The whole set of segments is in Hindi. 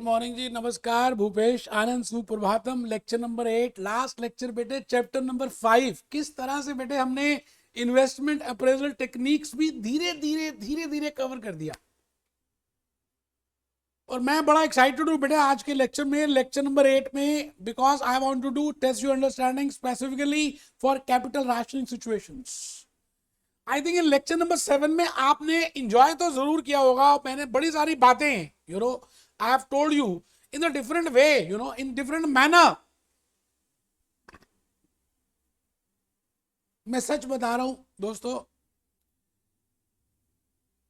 मॉर्निंग जी, नमस्कार। भूपेश आनंद, सुप्रभातम। लेक्चर नंबर 8, लास्ट लेक्चर बेटे, चैप्टर नंबर 5। किस तरह से बेटे हमने इन्वेस्टमेंट अप्रेजल टेक्निक्स भी धीरे धीरे कवर कर दिया। और मैं बड़ा एक्साइटेड हूं बेटे आज के लेक्चर में, लेक्चर नंबर 8 में, because I want to do test your understanding specifically for capital rationing situations. I think in lecture number 7 में आपने इंजॉय तो जरूर किया होगा। मैंने बड़ी सारी बातें I have told you in a different way, in different manner. मैं सच बता रहा हूं दोस्तों,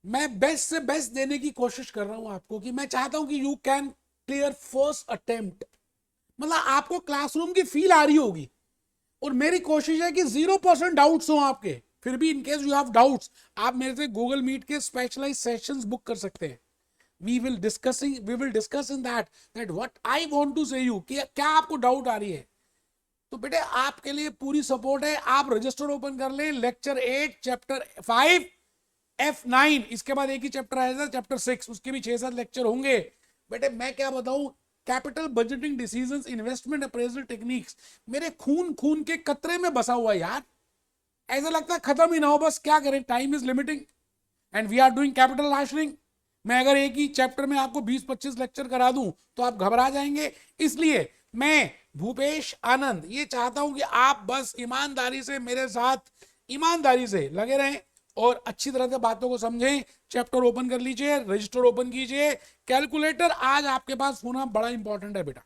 मैं बेस्ट से बेस्ट देने की कोशिश कर रहा हूं आपको, कि मैं चाहता हूं कि you can clear first attempt. मतलब आपको क्लासरूम की फील आ रही होगी, और मेरी कोशिश है कि 0% डाउट्स हो आपके। फिर भी इनकेस यू हैव डाउट्स, आप मेरे से गूगल मीट के स्पेशलाइज सेशंस बुक कर सकते हैं। we will discuss in that what I want to say you, कि क्या आपको डाउट आ रही है। तो बेटे आपके लिए पूरी सपोर्ट है। आप रजिस्टर ओपन कर लें, लेक्चर 8 चैप्टर 5 F9, इसके बाद एक ही चैप्टर आएगा चैप्टर 6, उसके भी 6-7 लेक्चर होंगे। बेटे मैं क्या बताऊं, capital budgeting decisions, investment appraisal techniques मेरे खून के कतरे में बसा हुआ यार। ऐसा लगता है खत्म ही ना हो, बस क्या करें, time is limiting and we are doing capital rationing. मैं अगर एक ही चैप्टर में आपको 20-25 लेक्चर करा दूं तो आप घबरा जाएंगे। इसलिए मैं भूपेश आनंद ये चाहता हूं कि आप बस ईमानदारी से मेरे साथ, ईमानदारी से लगे रहें और अच्छी तरह से बातों को समझें। चैप्टर ओपन कर लीजिए, रजिस्टर ओपन कीजिए, कैलकुलेटर आज आपके पास होना बड़ा इंपॉर्टेंट है बेटा,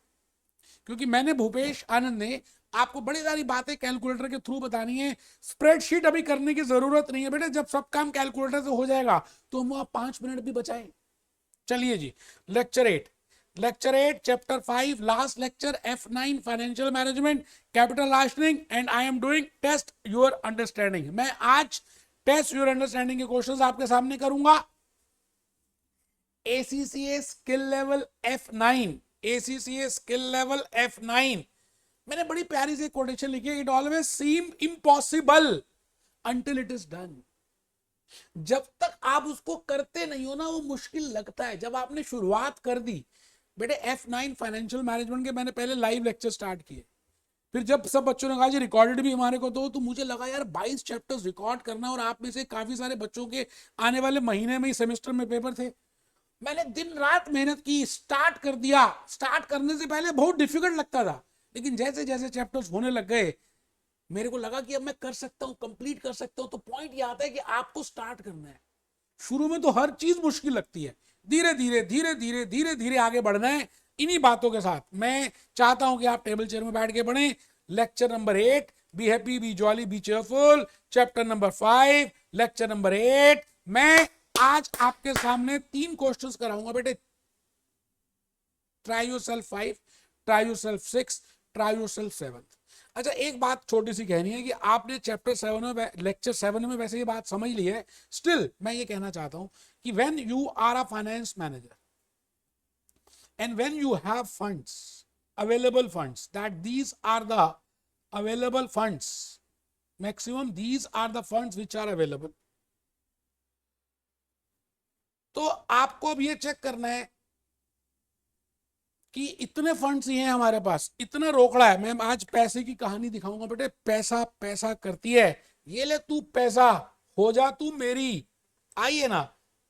क्योंकि मैंने भूपेश आनंद ने आपको बड़ी सारी बातें कैलकुलेटर के थ्रू बतानी है। स्प्रेडशीट अभी करने की जरूरत नहीं है बेटे, जब सब काम कैलकुलेटर से हो जाएगा तो हम 5 मिनट भी बचाएं। चलिए जी, lecture 8 chapter 5 last lecture, F9 financial management, capital rationing, and I am doing test your understanding. मैं आज टेस्ट योर अंडरस्टैंडिंग के क्वेश्चंस आपके सामने करूंगा। ACCA skill level F9, ACCA skill level F9। मैंने बड़ी प्यारी सी कोटेशन लिखी है, it always seem impossible until it is done. जब तक आप उसको करते नहीं हो ना, वो मुश्किल लगता है। जब आपने शुरुआत कर दी बेटे, F9 फाइनेंशियल मैनेजमेंट के मैंने पहले लाइव लेक्चर स्टार्ट किए, फिर जब सब बच्चों ने कहा जी रिकॉर्डेड भी हमारे को तो मुझे लगा यार 22 चैप्टर्स रिकॉर्ड करना, और आप में से काफी सारे बच्चों के आने वाले महीने में ही सेमेस्टर में पेपर थे। मैंने दिन रात मेहनत की, स्टार्ट कर दिया। स्टार्ट करने से पहले बहुत डिफिकल्ट लगता था, लेकिन जैसे जैसे चैप्टर्स होने लग गए मेरे को लगा कि अब मैं कर सकता हूं, कंप्लीट कर सकता हूं। तो पॉइंट ये आता है कि आपको स्टार्ट करना है। शुरू में तो हर चीज मुश्किल लगती है, धीरे धीरे आगे बढ़ना है। इन्हीं बातों के साथ मैं चाहता हूं कि आप टेबल चेयर में बैठ के पढ़ें। Lecture number 8, be happy, B jolly, B cheerful. Chapter number 5, lecture number 8। मैं आज आपके सामने 3 क्वेश्चंस कराऊंगा बेटे। Try yourself 5, try yourself 6, try yourself 7। अच्छा, एक बात छोटी सी कहनी है कि आपने चैप्टर 7 में, लेक्चर 7 में वैसे ये बात समझ ली है। स्टिल मैं ये कहना चाहता हूं कि when you are a finance manager and when you have funds, available funds, that these are the available funds, maximum these are the funds which are available. तो आपको अब ये चेक करना है कि इतने फंड्स ही हैं हमारे पास, इतना रोकड़ा है। मैं आज पैसे की कहानी दिखाऊंगा बेटे। पैसा पैसा करती है, ये ले तू पैसा, हो जा तू मेरी। आइए ना,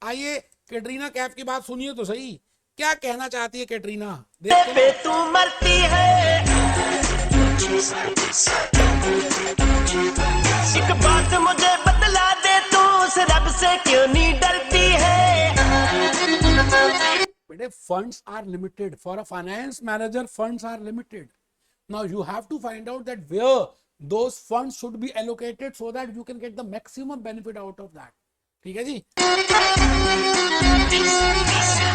आइए कैटरीना कैफ की बात सुनिए तो सही, क्या कहना चाहती है कैटरीना, देखते हैं। तू मरती है, एक बात मुझे बतला दे, तू उस रब से क्यों नहीं डरती है। बेटे funds are limited for a finance manager, funds are limited. Now you have to find out that where those funds should be allocated so that you can get the maximum benefit out of that. ठीक है जी।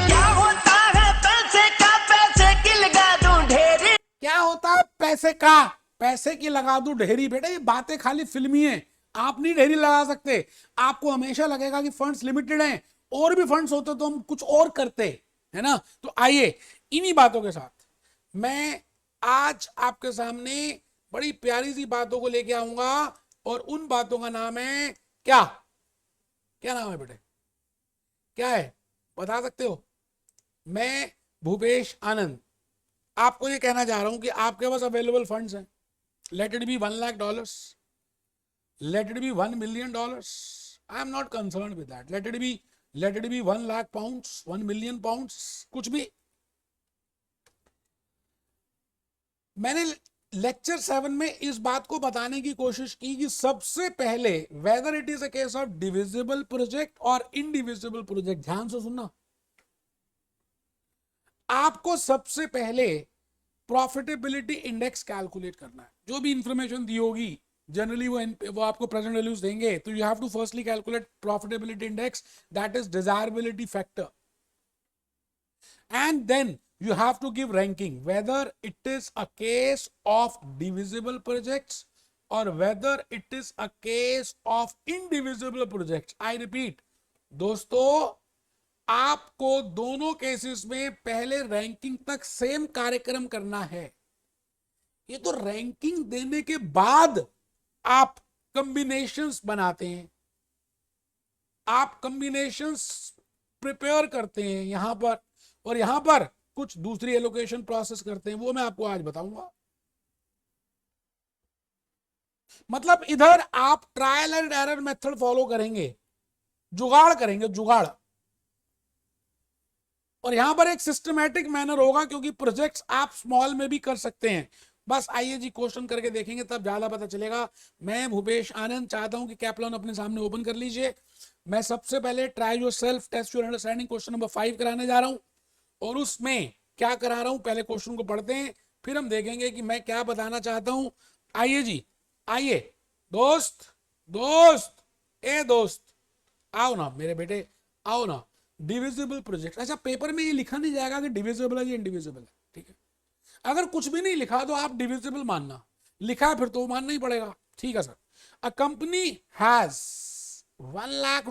क्या होता है पैसे का, पैसे की लगा दूं ढेरी। क्या होता है पैसे का, पैसे की लगा दूं ढेरी। बेटे ये बातें खाली फिल्मी हैं, आप नहीं ढेरी लगा सकते। आपको हमेशा लगेगा कि फंड्स लिमिटेड हैं, और भी फंड्स होते तो हम कुछ और करते, है ना। तो आइए इन्हीं बातों के साथ मैं आज आपके सामने बड़ी प्यारी सी बातों को लेके आऊंगा, और उन बातों का नाम है क्या, क्या नाम है बेटे, क्या है बता सकते हो? मैं भूपेश आनंद, आपको ये कहना चाह रहा हूं कि आपके पास अवेलेबल फंड्स हैं, let it be $1 lakh, let it be $1 million. I am not concerned with that. Let it be 1 lakh pounds, 1 million pounds, कुछ भी. मैंने लेक्चर 7 में इस बात को बताने की कोशिश की कि सबसे पहले weather it is a case of divisible project और इनडिविजिबल प्रोजेक्ट, ध्यान से सुनना, आपको सबसे पहले प्रॉफिटेबिलिटी इंडेक्स कैलकुलेट करना है. जो भी इंफॉर्मेशन दी होगी जनरली वो आपको प्रेजेंट वैल्यूज देंगे, तो you have to firstly calculate profitability index, that is desirability factor, and then you have to give ranking whether it is a case of divisible projects or whether it is a case of indivisible projects. I repeat, दोस्तों आपको दोनों केसेस में पहले रैंकिंग तक सेम कार्यक्रम करना है. ये तो रैंकिंग देने के बाद आप कॉम्बिनेशंस बनाते हैं, आप कॉम्बिनेशंस प्रिपेयर करते हैं यहां पर, और यहां पर कुछ दूसरी एलोकेशन प्रोसेस करते हैं, वो मैं आपको आज बताऊंगा. मतलब इधर आप trial and error method follow करेंगे, जुगाड़ करेंगे, जुगाड़, और यहां पर एक सिस्टमैटिक मैनर होगा, क्योंकि प्रोजेक्ट्स आप स्मॉल में भी कर सकते हैं. बस आइए जी क्वेश्चन करके देखेंगे, तब ज्यादा पता चलेगा. मैं भूपेश आनंद चाहता हूं कि कैप्लॉन अपने सामने ओपन कर लीजिए. मैं सबसे पहले try yourself test your understanding question number 5 कराने जा रहा हूं, और उसमें क्या करा रहा हूं, पहले क्वेश्चन को पढ़ते हैं, फिर हम देखेंगे कि मैं क्या बताना चाहता हूं. आइए जी, आइए दोस्त, दोस्त आओ ना मेरे बेटे, आओ ना. डिविजिबल प्रोजेक्ट, अच्छा पेपर में ये लिखा नहीं जाएगा कि डिविजिबल है या इनडिविजिबल है, ठीक है. अगर कुछ भी नहीं लिखा तो आप डिविजिबल मानना, लिखा है फिर तो मानना ही पड़ेगा, ठीक है sir. A company has $1 lakh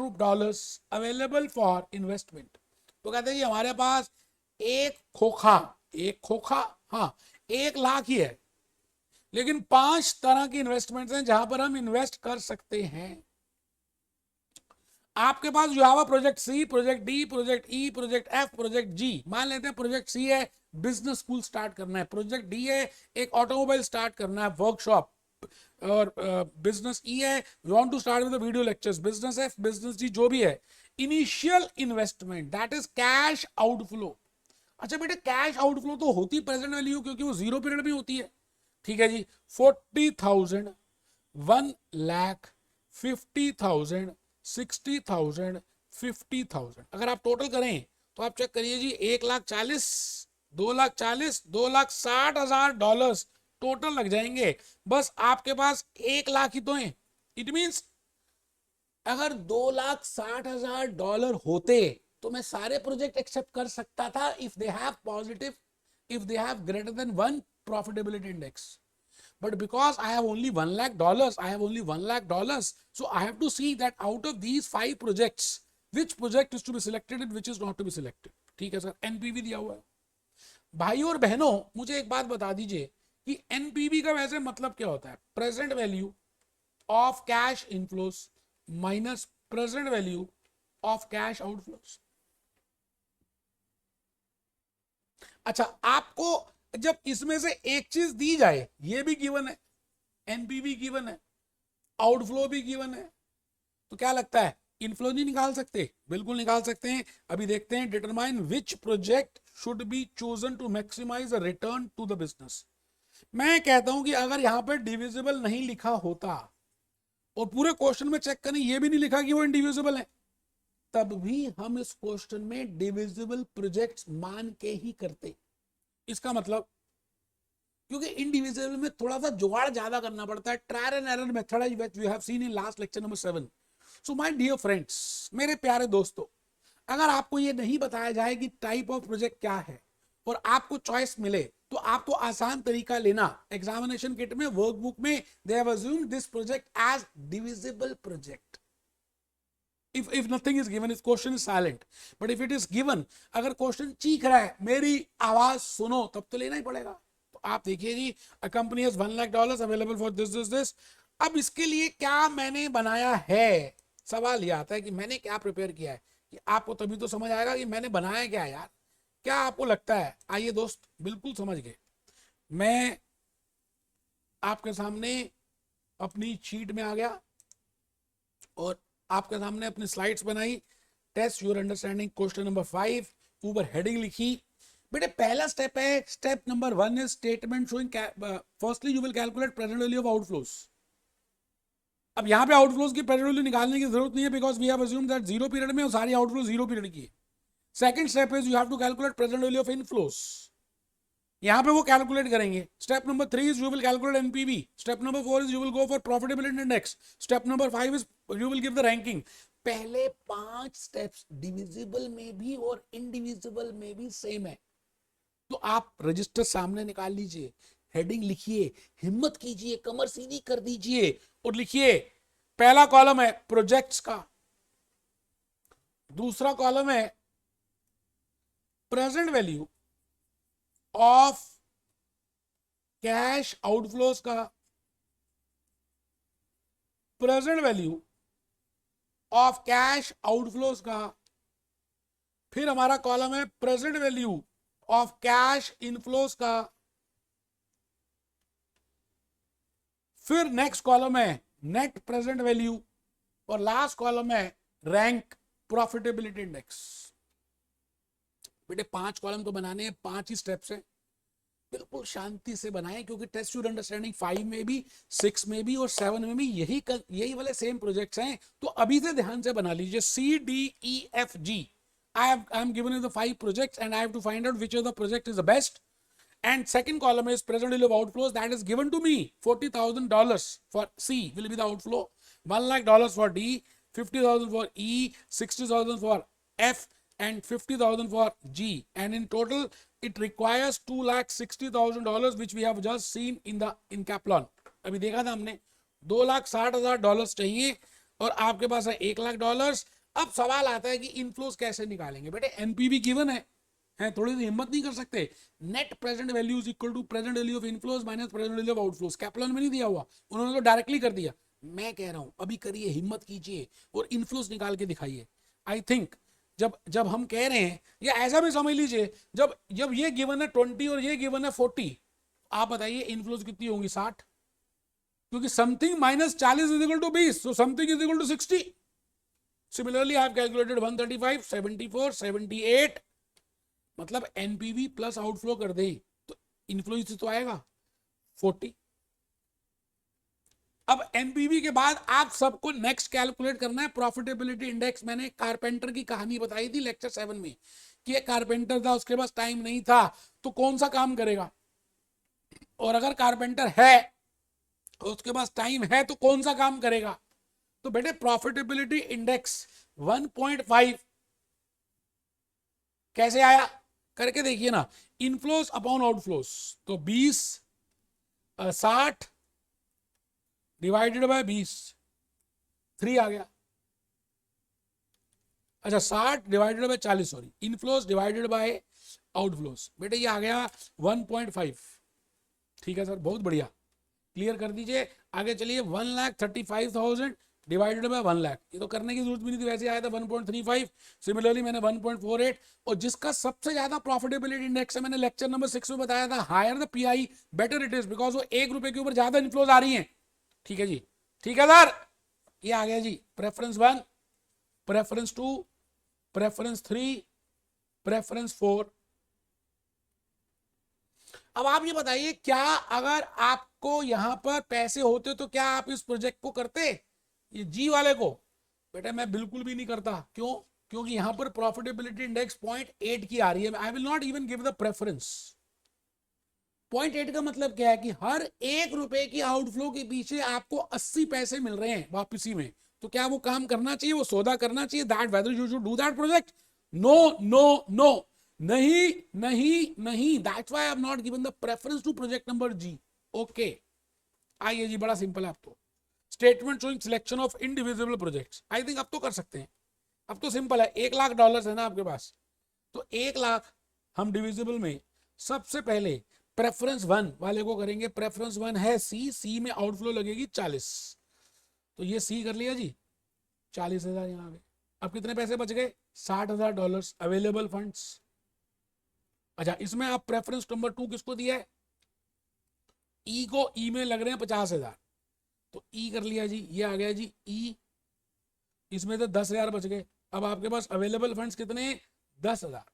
available for investment. तो कहते हैं कि हमारे पास एक खोखा, हाँ 1 लाख ही है, लेकिन 5 तरह की इन्वेस्टमेंट्स हैं जहां पर हम इन्वेस्ट कर सकते हैं. आपके पास जो है प्रोजेक्ट सी, प्रोजेक्ट डी, प्रोजेक्ट ई, प्रोजेक्ट एफ, प्रोजेक्ट जी. मान लेते हैं प्रोजेक्ट सी है बिजनेस स्कूल स्टार्ट करना है, प्रोजेक्ट डी है एक ऑटोमोबाइल स्टार्ट करना है, वर्कशॉप, और बिजनेस ई है we want to start with video lectures, business F, business G, जो भी है. Initial investment that is cash outflow. अच्छा बेटे कैश आउटफ्लो तो होती प्रेजेंट वैल्यू, क्योंकि वो 0 पीरियड में होती है, ठीक है जी. 40,000, 1 लाख, 50,000, 60,000, 50,000. अगर आप टोटल करें तो आप चेक करिए जी, 1,40,000, 2,40,000, $2,60,000 टोटल लग जाएंगे. बस आपके पास 1 लाख ही तो है. इट मींस अगर $2,60,000 होते तो मैं सारे प्रोजेक्ट एक्सेप्ट कर सकता था if they have positive, if they have greater than 1 profitability index. But because I have only $1 lakh, so I have to see that out of these 5 projects, which project is to be selected and which is not to be selected. ठीक है सर, एनपीवी दिया हुआ है. भाई और बहनों मुझे एक बात बता दीजिए कि एनपीवी का वैसे मतलब क्या होता है? Present value of cash inflows minus present value of cash outflows. अच्छा आपको जब इसमें से एक चीज दी जाए, ये भी गिवन है, एनपीवी गिवन है, आउटफ्लो भी गिवन है, तो क्या लगता है इनफ्लो नहीं निकाल सकते? बिल्कुल निकाल सकते हैं. अभी देखते हैं, determine which project should be chosen to maximise the return to the business. मैं कहता हूं कि अगर यहां पर डिविजिबल नहीं लिखा होता और पूरे क्वेश्चन में चेक करें ये भी नहीं लिखा कि वो इंडिविजिबल है, तब भी हम इस क्वेश्चन में डिविजिबल प्रोजेक्ट्स मान के ही करते. इसका मतलब क्योंकि इंडिविजुअल में थोड़ा सा जुगाड़ ज्यादा करना पड़ता है, trial and error method which we have seen in last lecture number 7. So my dear friends, मेरे प्यारे दोस्तों, अगर आपको ये नहीं बताया जाए कि टाइप ऑफ प्रोजेक्ट क्या है और आपको चॉइस मिले, तो आप तो आसान तरीका लेना. एग्जामिनेशन किट में, वर्कबुक में they have assumed this project as divisible project. if nothing is given, if question is silent, but if it is given, अगर क्वेश्चन चीख रहा है मेरी आवाज सुनो, तब तो लेना ही पड़ेगा. तो आप देखिए जी, a company has $1 lakh available for this. अब इसके लिए क्या मैंने बनाया है? सवाल ये आता है कि मैंने क्या प्रिपेयर किया है, कि आपको तभी तो समझ आएगा कि मैंने बनाया क्या है यार. क्या आपको लगता है? आइए दोस्त, बिल्कुल समझ गए। मैं आपके सामने अपनी शीट में आ गया और आपके सामने अपनी स्लाइड्स बनाई। Test your understanding question number 5, ऊपर हेडिंग लिखी। बेटे पहला स्टेप है, step number 1 is statement showing firstly you will calculate present value of outflows. अब यहाँ पे आउटफ्लोज की प्रेजेंट वैल्यू निकालने की जरूरत नहीं है, because we have assumed that zero period में सारी आउटफ्लो जीरो पीरियड की है। Second step is you have to calculate present value of inflows. यहाँ पे वो कैलकुलेट करेंगे। Step number 3 is you will calculate NPV. Step number 4 is you will go for profitability index. Step number 5 is you will give the ranking. पहले 5 स्टेप्स डिविजिबल में भी और इनडिविजिबल में भी सेम है। तो आप रजिस्टर सामने निकाल लीजिए, हेडिंग लिखिए, हिम्मत कीजिए, कमर सीधी कर दीजिए और लिखिए। पहला कॉलम है प्रोजेक्ट्स का, दूसरा कॉलम है present value of cash outflows का, present value of cash outflows का। फिर हमारा कॉलम है present value of cash inflows का। फिर नेक्स्ट कॉलम है नेट प्रेजेंट वैल्यू और लास्ट कॉलम है रैंक प्रॉफिटेबिलिटी इंडेक्स। बेटे 5 कॉलम तो बनाने हैं, 5 ही स्टेप्स हैं। बिल्कुल शांति से बनाएं, क्योंकि टेस्ट योर अंडरस्टैंडिंग 5 में भी, 6 में भी और 7 में भी यही वाले सेम प्रोजेक्ट्स हैं। तो अभी से ध्यान से बना लीजिए। CDEFG, I am given you the 5 projects and I have to find out which of the project is the best. And second column is present value of outflows, that is given to me. $40,000 for C will be the outflow, $1 lakh for D, 50,000 for E, 60,000 for F and 50,000 for G, and in total it requires $2,60,000 which we have just seen in Kaplan. अभी देखा था हमने $2,60,000 चाहिए और आपके पास है $1,00,000। अब सवाल आता है कि इनफ्लोज कैसे निकालेंगे। बेटे एनपीवी गिवन है, थोड़ी सी हिम्मत नहीं कर सकते। Net present value is equal to present value of inflows minus present value of outflows. Kaplan में नहीं दिया हुआ, उन्होंने तो डायरेक्टली कर दिया। मैं कह रहा हूं अभी करिए, हिम्मत कीजिए और इनफ्लोज निकाल के दिखाइए। आई थिंक जब हम कह रहे हैं, या ऐसा भी समझ लीजिए, जब ये गिवन है 20 और ये गिवन है 40, आप बताइए इनफ्लोज कितनी होंगी? 60, क्योंकि something minus 40 is equal to 20, so something is equal to 60। Similarly, I have calculated 135, 74, 78, मतलब एनपीवी प्लस आउटफ्लो कर दे तो इनफ्लो से तो आएगा 40। अब एनपीवी के बाद आप सबको नेक्स्ट कैलकुलेट करना है प्रॉफिटेबिलिटी इंडेक्स। मैंने कारपेंटर की कहानी बताई थी लेक्चर 7 में कि एक कारपेंटर था, उसके पास टाइम नहीं था, तो कौन सा काम करेगा? और अगर कारपेंटर है, उसके पास टाइम है, तो कौन सा काम करेगा? तो बेटे प्रॉफिटेबिलिटी इंडेक्स 1.5 कैसे आया करके देखिए ना। इनफ्लोस अपॉन आउटफ्लोस, तो 60 डिवाइडेड बाय 20, 3 आ गया। अच्छा 60 divided by 40, sorry, inflows divided by outflows. बेटे ये आ गया 1.5। ठीक है सर, बहुत बढ़िया, क्लियर कर दीजिए। आगे चलिए 1,35,000 डिवाइडेड बाय 1 लाख, ये तो करने की जरूरत भी नहीं थी, वैसे आया था 1.35। सिमिलरली मैंने 1.48, और जिसका सबसे ज्यादा प्रॉफिटेबिलिटी इंडेक्स है, मैंने लेक्चर नंबर 6 में बताया था, higher the PI better it is, because वो ₹1 के ऊपर ज्यादा इनफ्लोज आ रही हैं। ठीक है जी, ठीक है सर, ये आ गया जी। Preference 1, preference 2, preference 3, preference 4। अब आप ये बताइए, क्या अगर आपको यहां पर पैसे होते तो क्या आप इस प्रोजेक्ट को करते? ये जी वाले को? बेटा मैं बिल्कुल भी नहीं करता। क्यों? क्योंकि यहां पर प्रॉफिटेबिलिटी इंडेक्स 0.8 की आ रही है। I will not even give the preference. 0.8 का मतलब क्या है कि हर ₹1 की आउटफ्लो के पीछे आपको 80 पैसे मिल रहे हैं वापसी में। तो क्या वो काम करना चाहिए, वो सौदा करना चाहिए? That whether you should do that project? No no no, नहीं नहीं नहीं, that's why I have not given the preference to project number G. Okay, आइए जी, बड़ा सिंपल है। अब तो statement showing selection of individual projects, I think अब तो कर सकते हैं। अब तो सिंपल है, $1,00,000 है ना आपके पास, तो 1,00,000 हम डिविजिबल में सबसे पहले प्रेफरेंस 1 वाले को करेंगे। प्रेफरेंस 1 है सी में आउटफ्लो लगेगी 40, तो ये सी कर लिया जी, 40,000 यहाँ पे। अब कितने पैसे बच गए? $60,000 अवेलेबल फंड्स। अच्छा, इसमें आप प्रेफरेंस नंबर 2 किसको दिया है? ई को। ई में लग रहे हैं 50,000, तो ई कर लिया जी, ये आ गया जी ई। इसमें से 10,000 बच गए। अब आपके पास अवेलेबल फंड्स कितने हैं? 10,000।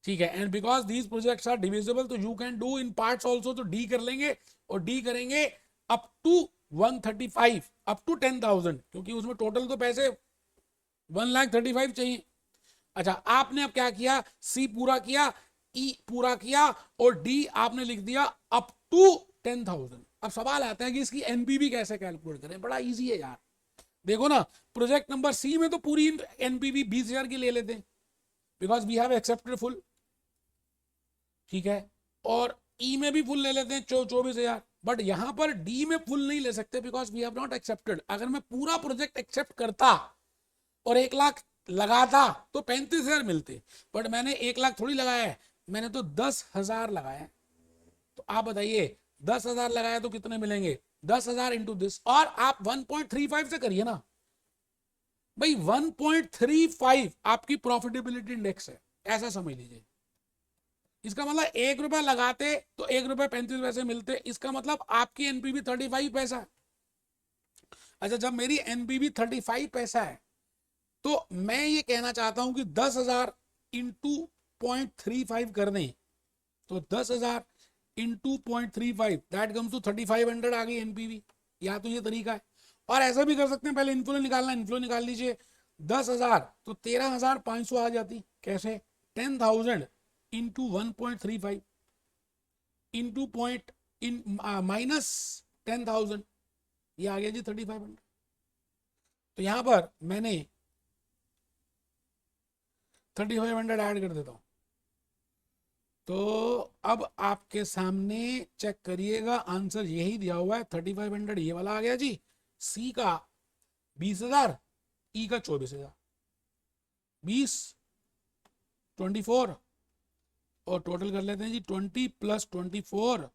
ठीक है, and because these projects are divisible तो you can do in parts also, तो डी कर लेंगे और डी करेंगे अप टू 135, अप टू 10,000, क्योंकि उसमें टोटल तो पैसे 1,35,000 चाहिए। अच्छा, आपने अब क्या किया? सी पूरा किया, ई पूरा किया और डी आपने लिख दिया अप टू 10,000। अब सवाल आता है कि इसकी एनपीवी कैसे कैलकुलेट करें? बड़ा इजी है यार। देखो ना, प्रोजेक्ट नंबर सी में तो पूरी एनपीवी 20,000 की ले लेते हैं, because we have accepted full. ठीक है, और ई में भी फुल ले लेते हैं 24,000। बट यहां पर डी में फुल नहीं ले सकते, because we have not accepted. अगर मैं पूरा प्रोजेक्ट एक्सेप्ट करता और 1,00,000 लगाता तो 35,000 मिलते, बट मैंने 1,00,000 थोड़ी लगाया है, मैंने तो 10,000 लगाया है। तो आप बताइए 10,000 लगाया तो कितने मिलेंगे? 10,000 इंटू दिस, और आप 1.35 से करिए ना भाई। 1.35 आपकी प्रॉफिटेबिलिटी इंडेक्स है, ऐसा समझ लीजिए। इसका मतलब 1 रुपया लगाते तो 1 रुपया 35 पैसे मिलते, इसका मतलब आपकी एनपीवी 35 पैसा है। अच्छा, जब मेरी एनपीवी 35 पैसा है तो मैं ये कहना चाहता हूं कि 10,000 इंटू 0.35 कर दें, तो 10,000 इंटू 0.35 दैट कम्स टू 3,500 आ गई एनपीवी। या तो ये तरीका है, और ऐसा भी कर सकते हैं, पहले इनफ्लो निकालना, इनफ्लो निकाल लीजिए। 10,000 तो 13,500 आ जाती। कैसे? 10,000 into 1.35 into point in minus 10,000, ये आ गया जी 3,500। तो यहां पर मैंने 3,500 ऐड कर देता हूं। तो अब आपके सामने चेक करिएगा, आंसर यही दिया हुआ है 3,500, ये वाला आ गया जी। सी का 20,000, ई का 24,000, 20 24 और टोटल कर लेते हैं जी 20 plus 24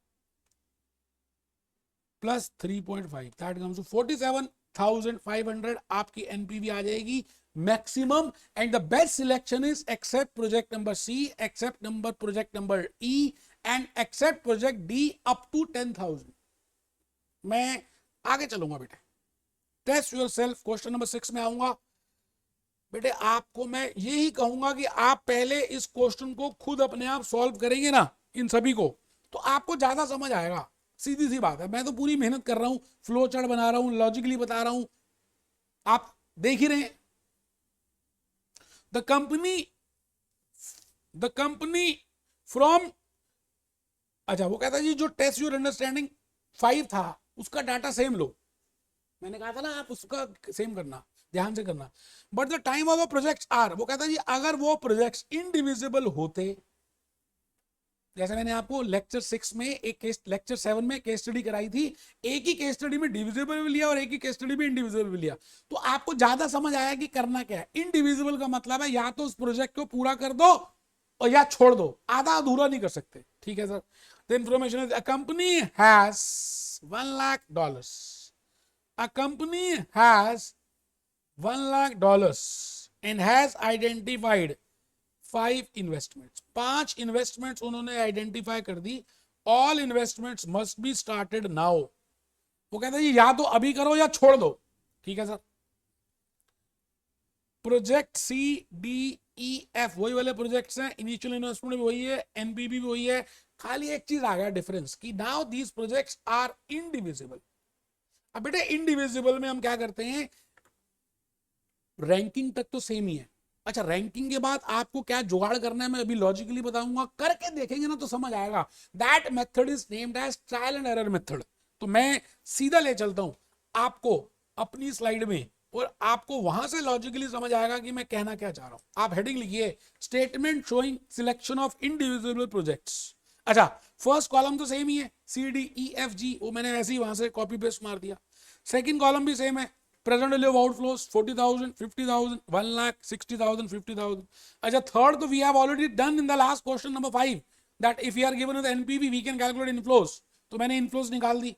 plus 3.5 that comes to 47,500 आपकी एनपीवी आ जाएगी maximum. And the best selection is accept project number C, accept number project number E and accept project D up to 10,000। मैं आगे चलूंगा बेटे, test yourself. Question number 6 में आऊंगा बेटे। आपको मैं यही कहूंगा कि आप पहले इस क्वेश्चन को खुद अपने आप सॉल्व करेंगे ना, इन सभी को, तो आपको ज्यादा समझ आएगा। सीधी सी बात है, मैं तो पूरी मेहनत कर रहा हूं, फ्लो चार्ट बना रहा हूं, लॉजिकली बता रहा हूं, आप देख ही रहे हैं। द कंपनी फ्रॉम, अच्छा वो कहता है जी जो टेस्ट योर अंडरस्टैंडिंग 5 था उसका डाटा सेम लो। मैंने कहा था ना आप उसका सेम करना, ध्यान से करना। But the time of projects are, वो कहता है जी अगर वो प्रोजेक्ट्स इनडिविजिबल होते, जैसे मैंने आपको लेक्चर 6 में एक केस, लेक्चर 7 में केस स्टडी कराई थी, एक ही केस स्टडी में डिविजिबल भी लिया और एक ही केस स्टडी में इंडिविजिबल भी लिया, तो आपको ज्यादा समझ आया कि करना क्या है। इनडिविजिबल का मतलब है या तो उस प्रोजेक्ट को पूरा कर दो और या छोड़ दो, आधा अधूरा नहीं कर सकते। ठीक है sir. The information is a company has $1,00,000, a company has $1,00,000 and has identified 5 investments. 5 investments उन्होंने आइडेंटिफाई कर दी। All investments must be started now. वो कहते हैं या तो अभी करो या छोड़ दो। ठीक है sir. Project C D E F वही वाले प्रोजेक्ट्स हैं, इनिशियल इन्वेस्टमेंट भी वही है, एनपीवी भी वही है, खाली एक चीज आ गया डिफरेंस कि now these projects are indivisible. अब बेटे इनडिविजिबल में हम क्या करते हैं, रैंकिंग तक तो सेम ही है। अच्छा, रैंकिंग के बाद आपको क्या जुगाड़ करना है मैं अभी लॉजिकली बताऊंगा, करके देखेंगे ना तो समझ आएगा। That method is named as trial and error method. तो मैं सीधा ले चलता हूं आपको अपनी स्लाइड में और आपको वहां से लॉजिकली समझ आएगा कि मैं कहना क्या चाह रहा हूं। आप हेडिंग लिखिए, statement showing selection of individual projects. अच्छा, फर्स्ट कॉलम तो सेम ही है, सी डी ई एफ जी, वो मैंने ऐसे ही वहां से कॉपी पेस्ट मार दिया। सेकंड कॉलम भी सेम है, प्रेजेंट वैल्यू ऑफ आउटफ्लोज 40,000, 50,000, 1,00,000, 60,000, 50,000। अच्छा, थर्ड तो we have already done in the last question number 5 that if you are given with NPV we can calculate inflows, तो मैंने इनफ्लोज निकाल दी।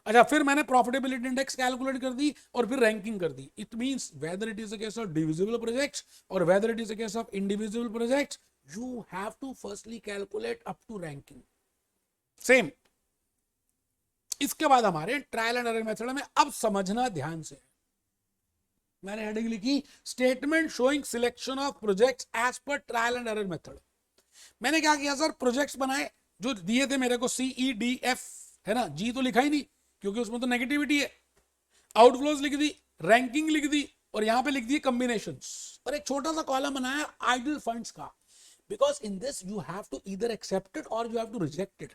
अच्छा, फिर मैंने प्रॉफिटेबिलिटी इंडेक्स कैलकुलेट कर दी और फिर रैंकिंग कर दी। It means whether it is a case of divisible projects और whether it is a case of individual projects, you have to firstly calculate up to ranking same. इसके बाद हमारे ट्रायल एंड एरर मेथड में अब समझना ध्यान से, मैंने हेडिंग लिखी statement showing selection of projects as per trial and error method. मैंने क्या किया सर, प्रोजेक्ट्स बनाए जो दिए थे मेरे को CEDF, है ना, जी तो लिखा ही नहीं क्योंकि उसमें तो नेगेटिविटी है। आउटफ्लोज लिख दी, रैंकिंग लिख दी, और यहां पे लिख दिए कॉम्बिनेशंस, और एक छोटा सा कॉलम बनाया आइडल फंड्स का, because in this you have to either accept it और you have to reject it.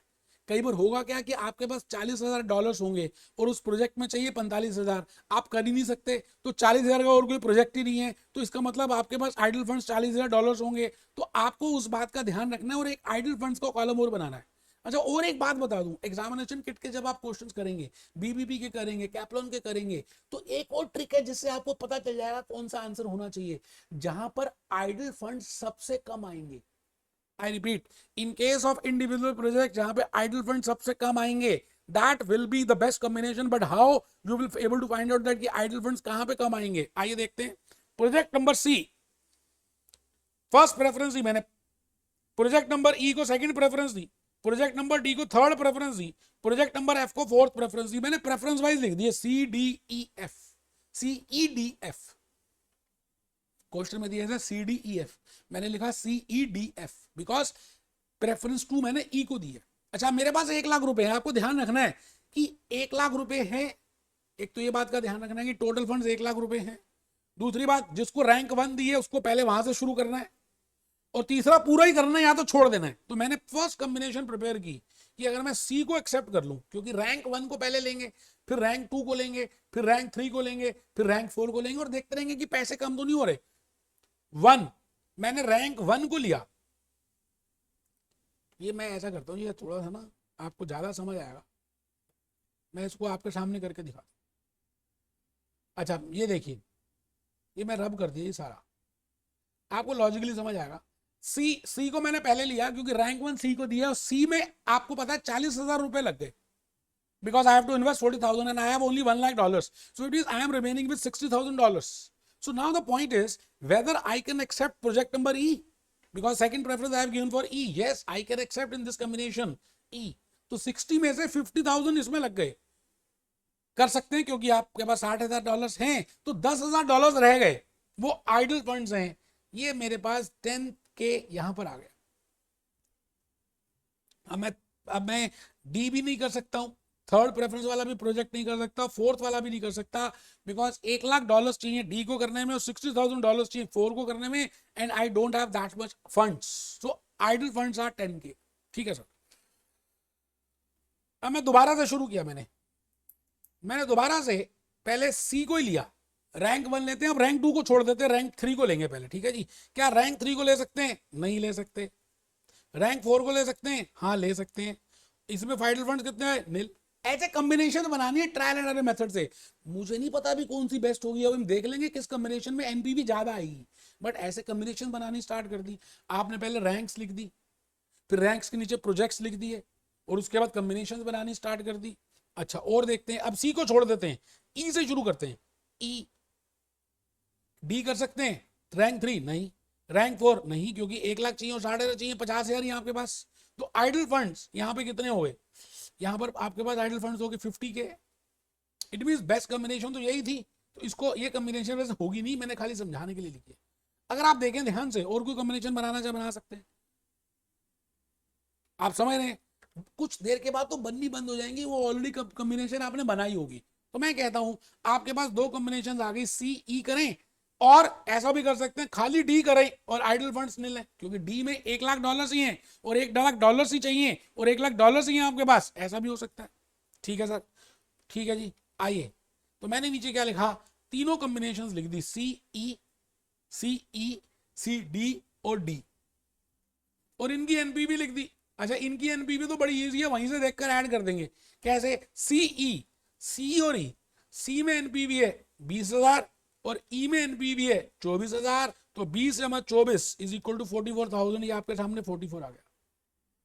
कई बार होगा क्या कि आपके पास $40,000 होंगे और उस प्रोजेक्ट में चाहिए 45,000, आप कर ही नहीं सकते, तो 40,000 का और कोई प्रोजेक्ट ही नहीं है, तो इसका मतलब आपके पास आइडल फंड्स $40,000 होंगे। तो आपको उस बात का ध्यान रखना है और एक आइडल फंड्स का कॉलम और बनाना है। अच्छा, और एक बात बता दूं, एग्जामिनेशन किट के जब आप क्वेश्चंस करेंगे, बीबीपी के करेंगे, कैप्लॉन के करेंगे, तो एक और ट्रिक है जिससे आपको पता चल जाएगा कौन सा आंसर होना चाहिए, जहां पर आइडल फंड सबसे कम आएंगे। I repeat, in case of individual project जहां पे आइडल फंड सबसे कम आएंगे, that will be the best combination, but how you will able to find out that कि आइडल फंड्स कहां पे कम आएंगे। आइए देखते हैं। Project number C first preference दी मैंने, प्रोजेक्ट नंबर ई को सेकंड प्रेफरेंस दी, प्रोजेक्ट नंबर डी को थर्ड प्रेफरेंस दी, प्रोजेक्ट नंबर एफ को फोर्थ प्रेफरेंस दी। मैंने प्रेफरेंस वाइज लिख दिया CDEF, CEDF। क्वेश्चन में दिया है CDEF, मैंने लिखा CEDF बिकॉज प्रेफरेंस 2 मैंने ई को दी है। अच्छा, मेरे पास 1 लाख रुपए है, आपको ध्यान रखना है कि 1 लाख रुपए है। एक तो ये बात का ध्यान रखना है कि टोटल फंड्स 1 लाख रुपए हैं। दूसरी बात, जिसको रैंक 1 दी है उसको पहले वहां से शुरू करना है, और तीसरा पूरा ही करना है या तो छोड़ देना है। तो मैंने फर्स्ट कॉम्बिनेशन प्रिपेयर की कि अगर मैं सी को एक्सेप्ट कर लूं, क्योंकि रैंक 1 को पहले लेंगे, फिर रैंक 2 को लेंगे, फिर रैंक 3 को लेंगे, फिर रैंक 4 को लेंगे, और देखते रहेंगे कि पैसे कम तो नहीं हो रहे। 1 मैंने रैंक 1 को लिया। ये मैं ऐसा करता हूँ, ये थोड़ा सा ना आपको ज्यादा समझ आएगा, मैं इसको आपके सामने करके दिखा। अच्छा, ये देखिए, ये मैं रब कर दिया, ये सारा आपको लॉजिकली समझ आएगा। सी को मैंने पहले लिया क्योंकि रैंक 1 सी को दिया, और सी में आपको पता है 40,000 रुपए लग गए, because I have to invest 40,000 and I have only $1 lakh. So it is I am remaining with $60,000. So now the point is whether I can accept project number E, because second preference I have given for E. Yes, I can accept in this combination E. तो 60 में से 50,000 इसमें लग गए, कर सकते हैं क्योंकि आपके पास $60,000 हैं, तो $10,000 रह गए, वो आइडल फंड्स हैं। ये मेरे पास 10K यहां पर आ गया। अब मैं डी भी नहीं कर सकता हूं, थर्ड प्रेफरेंस वाला भी प्रोजेक्ट नहीं कर सकता, फोर्थ वाला भी नहीं कर सकता, बिकॉज $1 लाख चाहिए डी को करने में और $60,000 चाहिए 4 को करने में, and I don't have that much funds, so idle funds are 10K। ठीक है सर। अब मैं दोबारा से शुरू किया, मैंने दोबारा से पहले सी को ही लिया, रैंक 1 लेते हैं, अब रैंक 2 को छोड़ देते हैं, रैंक 3 को लेंगे पहले। ठीक है जी। क्या रैंक 3 को ले सकते हैं? नहीं ले सकते। रैंक 4 को ले सकते हैं? हाँ ले सकते हैं। इसमें फाइनल फंड्स कितने हैं? नील। ऐसे कॉम्बिनेशन बनानी है ट्रायल एंड एरर मेथड से। मुझे नहीं पता अभी कौन सी बेस्ट होगी, अब हम देख लेंगे किस कॉम्बिनेशन में एनपीवी ज्यादा आएगी, बट ऐसे कॉम्बिनेशन बनानी स्टार्ट कर दी। आपने पहले रैंक्स लिख दी, फिर रैंक्स के नीचे प्रोजेक्ट्स लिख दिए, और उसके बाद कॉम्बिनेशन बनानी स्टार्ट कर दी। अच्छा, और देखते हैं, अब सी को छोड़ देते हैं, ई से शुरू करते हैं। ई डी कर सकते हैं, रैंक 3 नहीं, रैंक 4 नहीं, क्योंकि 1 लाख चाहिए और 1.5 चाहिए, 50,000 ही आपके पास। तो आइडल फंड्स यहाँ पे कितने हो गए? यहाँ पर आपके पास आइडल फंड्स हो गए 50K। It means best combination तो यही थी, तो इसको ये कॉम्बिनेशन वैसे होगी नहीं, मैंने खाली समझाने के लिए लिखी है। अगर आप देखें ध्यान से, और कोई कॉम्बिनेशन बनाना चाहे बना सकते हैं। आप समझ रहे हैं? कुछ देर के बाद तो बननी बंद हो जाएंगी, वो ऑलरेडी कॉम्बिनेशन आपने बनाई होगी। तो मैं कहता हूं आपके पास 2 कॉम्बिनेशन आ गई, सी ई करें, और ऐसा भी कर सकते हैं खाली डी करें और आइडल फंड्स नहीं लें, क्योंकि डी में $1 लाख ही हैं और $1 लाख ही चाहिए और $1 लाख ही हैं आपके पास, ऐसा भी हो सकता है। ठीक है सर, ठीक है जी। आइए, तो मैंने नीचे क्या लिखा, तीनों कॉम्बिनेशंस लिख दी, सी सी डी और डी, और इनकी एनपीवी लिख दी। अच्छा, इनकी एनपीवी तो बड़ी इजी है, वहीं से देखकर ऐड कर देंगे। कैसे? सी और ई, सी में एनपीवी है 20,000 और ई में एनपीवी है 24,000, तो 20 × 24 इज इक्वल टू 44,000। ये आपके सामने 44 आ गया।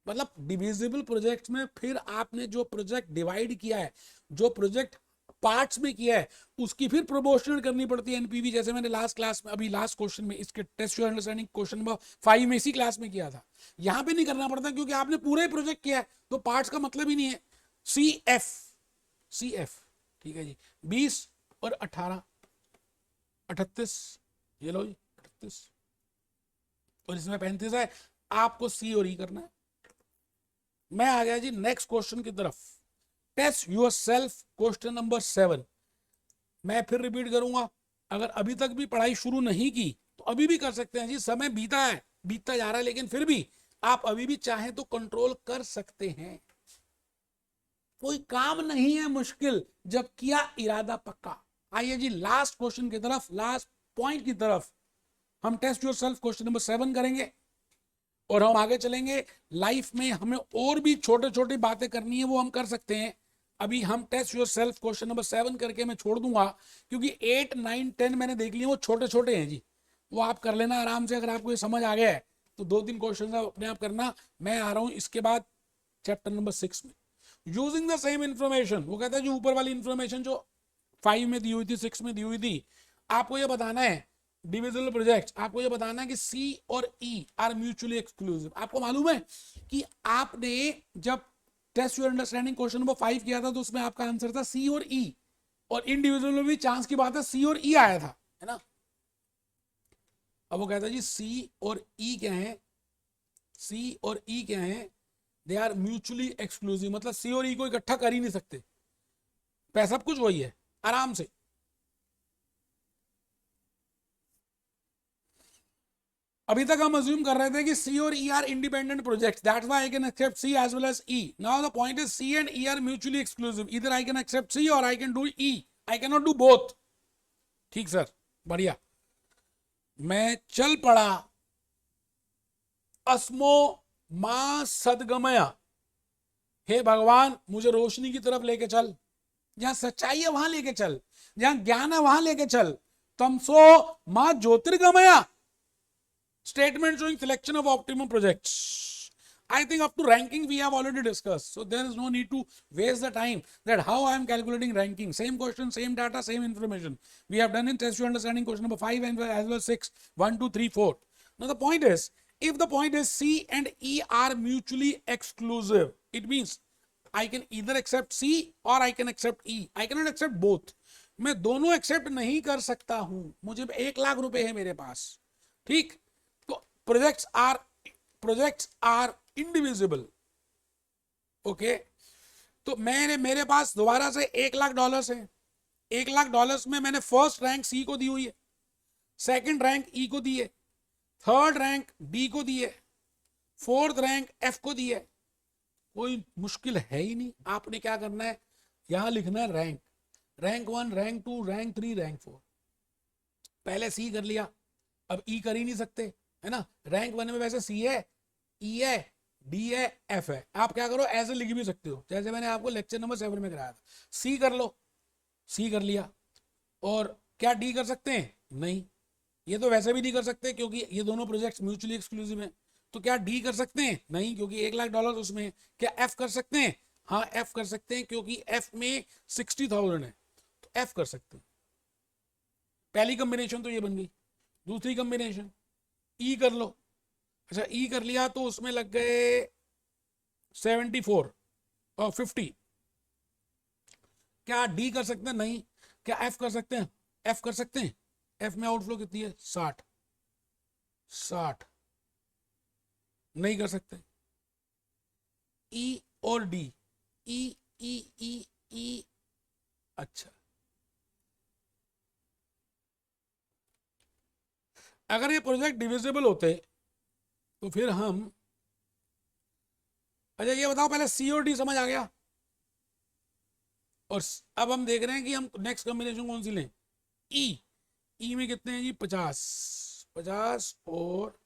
मतलब डिविजिबल प्रोजेक्ट्स में फिर आपने जो प्रोजेक्ट डिवाइड किया है, जो प्रोजेक्ट पार्ट्स में किया है उसकी फिर प्रोपोर्शनल करनी पड़ती है एनपीवी, जैसे मैंने लास्ट क्लास में अभी लास्ट क्वेश्चन में इसके test your understanding question number 5 में इसी क्लास में किया था। यहां पे नहीं करना पड़ता क्योंकि आपने पूरा ही प्रोजेक्ट किया है, तो पार्ट्स का मतलब ही नहीं है। सी एफ ठीक है जी, 20 और 18 38, ये लो जी 38, और इसमें 35 है। आपको सी और ई करना है। मैं आ गया जी नेक्स्ट क्वेश्चन की तरफ। Test yourself question number 7। मैं फिर रिपीट करूंगा, अगर अभी तक भी पढ़ाई शुरू नहीं की तो अभी भी कर सकते हैं जी, समय बीता है, बीतता जा रहा है, लेकिन फिर भी आप अभी भी चाहें तो कंट्रोल कर सकते हैं। कोई काम नहीं है मुश्किल जब किया इरादा पक्का। आइए जी लास्ट क्वेश्चन की तरफ, लास्ट पॉइंट की तरफ हम test yourself question number 7 करेंगे और हम आगे चलेंगे। लाइफ में हमें और भी छोटे छोटी बातें करनी है, वो हम कर सकते हैं। अभी हम test yourself question number 7 करके मैं छोड़ दूंगा, क्योंकि 8 9 10 मैंने देख लिए वो छोटे छोटे हैं जी, वो आप कर लेना आराम से। अगर आपको ये समझ आ गया है तो 2-3 क्वेश्चन अपने आप करना। मैं आ रहा हूं इसके बाद चैप्टर नंबर 6 में, यूजिंग द सेम इंफॉर्मेशन। वो कहता है जो ऊपर वाली इंफॉर्मेशन जो 5 में दी हुई थी, 6 में दी हुई थी, आपको ये बताना है डिविजिबल प्रोजेक्ट्स, आपको ये बताना है कि सी और ई आर म्यूचुअली एक्सक्लूसिव। आपको मालूम है कि आपने जब test your understanding question number 5 किया था तो उसमें आपका आंसर था सी और ई, और इंडिविजुअल में भी चांस की बात है सी और ई आया था, है ना। अब वो कहता है जी सी और ई क्या है, सी और ई क्या है, दे आर म्यूचुअली एक्सक्लूसिव, मतलब सी और ई को इकट्ठा कर ही नहीं सकते। पैसा सब कुछ वही है, आराम से। अभी तक हम अज्यूम कर रहे थे कि सी और E are independent projects, that's why I can accept C as well as E. Now the point is C and E are mutually exclusive, either I can accept C और I can do E, I can not do both. ठीक सर, बढ़िया। मैं चल पड़ा अस्मो मां सदगमया, हे भगवान मुझे रोशनी की तरफ लेके चल, जहां सच्चाई है वहां लेके चल, जहां ज्ञान है वहां लेके चल। तमसो मां ज्योतिर्गमया, statement showing selection of optimum projects. I think up to ranking we have already discussed, so there is no need to waste the time that how I am calculating ranking. Same question, same data, same information we have done in test your understanding question number 5 and as well as 6, 1 2 3 4. Now the point is, if the point is C and E are mutually exclusive, it means I can either accept C or I can accept E. I cannot accept both. मैं दोनों एक्सेप्ट नहीं कर सकता हूं, मुझे 1 लाख रुपए है मेरे पास, ठीक। Projects are indivisible, okay. तो मेरे पास दोबारा से $1 लाख है। $1 लाख में मैंने फर्स्ट रैंक सी को दी हुई है, सेकंड रैंक ई को दी है, थर्ड रैंक डी को दी है, फोर्थ रैंक एफ को दी है। कोई मुश्किल है ही नहीं। आपने क्या करना है, यहां लिखना है rank, rank 1, rank 2, rank 3, rank 4। पहले सी कर लिया, अब ई कर ही नहीं सकते, है ना। रैंक 1 में वैसे सी है, ई है, डी है, एफ है। आप क्या करो, ऐसे लिख भी सकते हो जैसे मैंने आपको लेक्चर नंबर 7 में कराया था। सी कर लो, सी कर लिया, और क्या डी कर सकते हैं? नहीं, ये तो वैसे भी नहीं कर सकते क्योंकि ये दोनों प्रोजेक्ट्स म्यूचुअली एक्सक्लूसिव हैं। तो क्या डी कर सकते हैं? नहीं, क्योंकि $1 लाख उसमें। क्या एफ कर सकते हैं? हाँ, एफ कर सकते हैं क्योंकि एफ में 60,000 है, तो एफ कर सकते हैं। पहली कॉम्बिनेशन तो ये बन गई। दूसरी कॉम्बिनेशन ई कर लो। अच्छा, ई कर लिया तो उसमें लग गए 74 और 50। क्या डी कर सकते हैं? नहीं। क्या एफ कर सकते हैं? एफ कर सकते हैं। एफ में आउटफ्लो कितनी है? 60 नहीं कर सकते। ई और डी, ई ई ई ई, अच्छा। अगर ये प्रोजेक्ट डिविजिबल होते तो फिर हम, अच्छा ये बताओ, पहले सी और डी समझ आ गया, और अब हम देख रहे हैं कि हम नेक्स्ट कॉम्बिनेशन कौन सी लें। ई, ई में कितने हैं जी? 50 और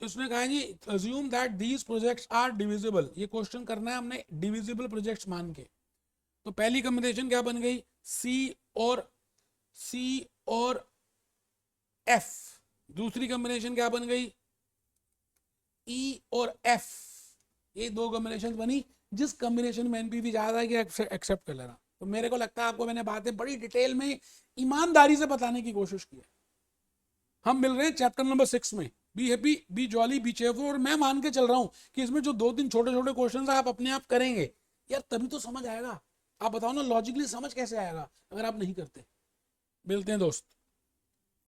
उसने कहा जी assume that these projects are divisible. ये क्वेश्चन करना है हमने डिविजिबल प्रोजेक्ट्स मान के। तो पहली कॉम्बिनेशन क्या बन गई? सी और एफ। दूसरी कॉम्बिनेशन क्या बन गई? ई और एफ। ये दो कॉम्बिनेशन बनी, जिस कॉम्बिनेशन में एनपीवी ज्यादा है कि एक्सेप्ट कर लेना। तो मेरे को लगता है आपको मैंने बातें बड़ी डिटेल में ईमानदारी से बताने की कोशिश की है। हम मिल रहे हैं चैप्टर नंबर 6 में, be happy, B jolly, B cheerful. और मैं मान के चल रहा हूं कि इसमें जो 2-3 छोटे छोटे क्वेश्चन आप अपने आप करेंगे यार, तभी तो समझ आएगा। आप बताओ ना, लॉजिकली समझ कैसे आएगा अगर आप नहीं करते। मिलते हैं दोस्त।